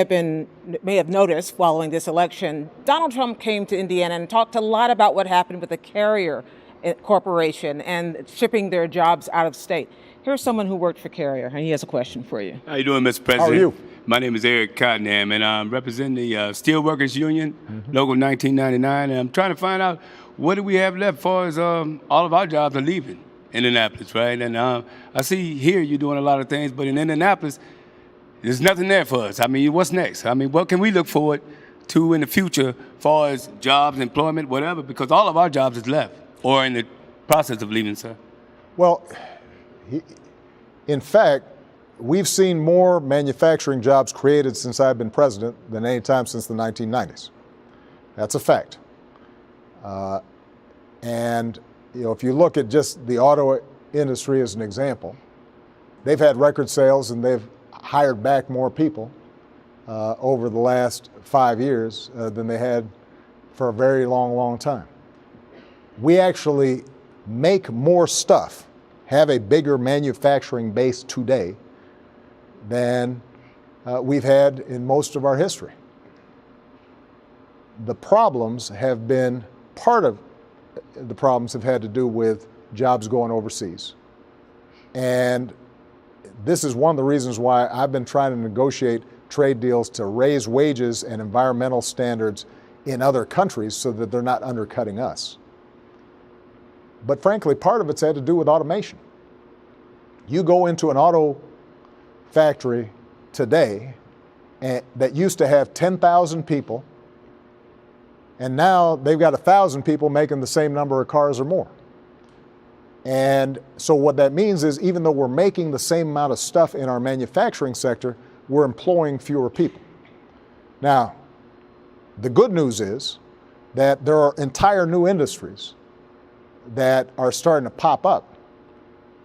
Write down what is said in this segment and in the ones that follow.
may have noticed following this election, Donald Trump came to Indiana and talked a lot about what happened with the Carrier Corporation and shipping their jobs out of state. Here's someone who worked for Carrier, and he has a question for you. How you doing, Mr. President? How are you? My name is Eric Cottenham, and I'm representing the Steelworkers Union, Local 1999, and I'm trying to find out what do we have left as far as all of our jobs are leaving Indianapolis, right? And I see here you're doing a lot of things, but in Indianapolis, there's nothing there for us. I mean, what's next? I mean, what can we look forward to in the future as far as jobs, employment, whatever, because all of our jobs is left or in the process of leaving, sir. Well, in fact, we've seen more manufacturing jobs created since I've been president than any time since the 1990s. That's a fact. And if you look at just the auto industry as an example, they've had record sales and they've hired back more people over the last 5 years than they had for a very long time. We actually make more stuff, have a bigger manufacturing base today than we've had in most of our history. The problems have been, part of the problems have had to do with jobs going overseas. And this is one of the reasons why I've been trying to negotiate trade deals to raise wages and environmental standards in other countries so that they're not undercutting us. But frankly, part of it's had to do with automation. You go into an auto factory today that used to have 10,000 people, and now they've got 1,000 people making the same number of cars or more. And so what that means is even though we're making the same amount of stuff in our manufacturing sector, we're employing fewer people. Now, the good news is that there are entire new industries that are starting to pop up,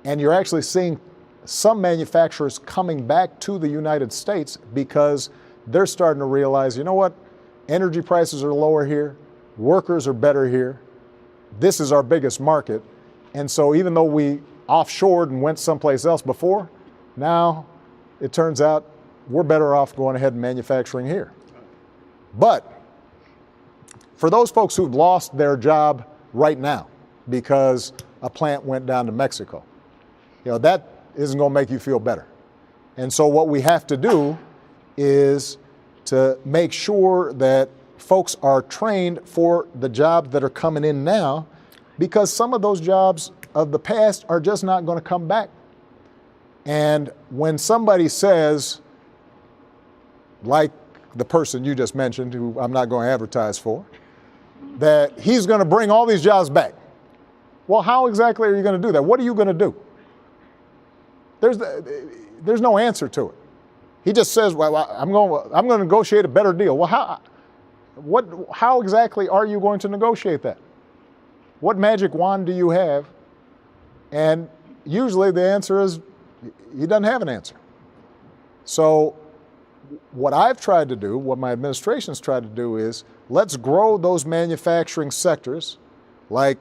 and you're actually seeing some manufacturers coming back to the United States because they're starting to realize, you know what, energy prices are lower here, workers are better here, this is our biggest market, and so even though we offshored and went someplace else before, now it turns out we're better off going ahead and manufacturing here. But for those folks who've lost their job right now because a plant went down to Mexico, that isn't going to make you feel better. And so what we have to do is to make sure that folks are trained for the jobs that are coming in now, because some of those jobs of the past are just not going to come back. And when somebody says, like the person you just mentioned, who I'm not going to advertise for, that he's going to bring all these jobs back. Well, how exactly are you going to do that? What are you going to do? There's no answer to it. He just says, well, I'm going to negotiate a better deal. Well, how exactly are you going to negotiate that? What magic wand do you have? And usually the answer is he doesn't have an answer. So what I've tried to do, what my administration's tried to do is let's grow those manufacturing sectors like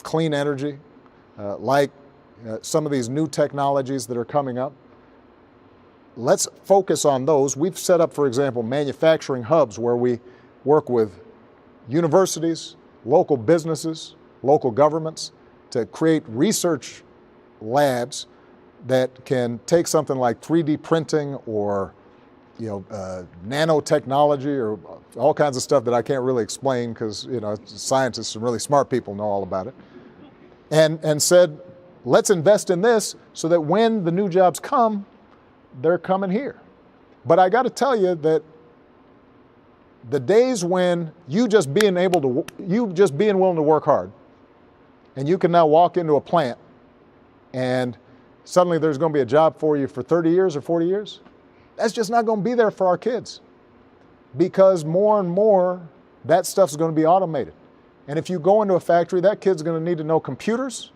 clean energy, like some of these new technologies that are coming up. Let's focus on those. We've set up, for example, manufacturing hubs where we work with universities, local businesses, local governments to create research labs that can take something like 3D printing or nanotechnology or all kinds of stuff that I can't really explain because scientists and really smart people know all about it, and said, let's invest in this so that when the new jobs come, they're coming here. But I got to tell you that the days when you just being willing to work hard, and you can now walk into a plant and suddenly there's going to be a job for you for 30 years or 40 years, that's just not going to be there for our kids, because more and more that stuff's going to be automated. And if you go into a factory, that kid's going to need to know computers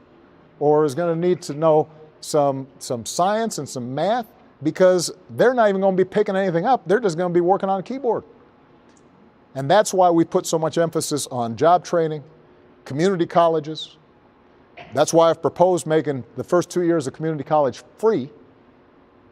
or is going to need to know some science and some math, because they're not even going to be picking anything up. They're just going to be working on a keyboard. And that's why we put so much emphasis on job training, community colleges. That's why I've proposed making the first 2 years of community college free,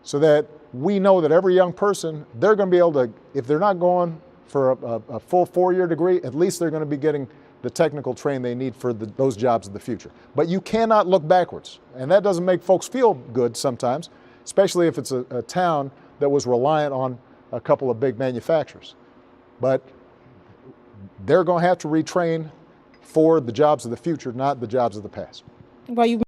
so that we know that every young person, they're going to be able to, if they're not going for a full 4-year degree, at least they're going to be getting the technical training they need for those jobs of the future. But you cannot look backwards. And that doesn't make folks feel good sometimes, especially if it's a town that was reliant on a couple of big manufacturers. But they're going to have to retrain for the jobs of the future, not the jobs of the past. Well, you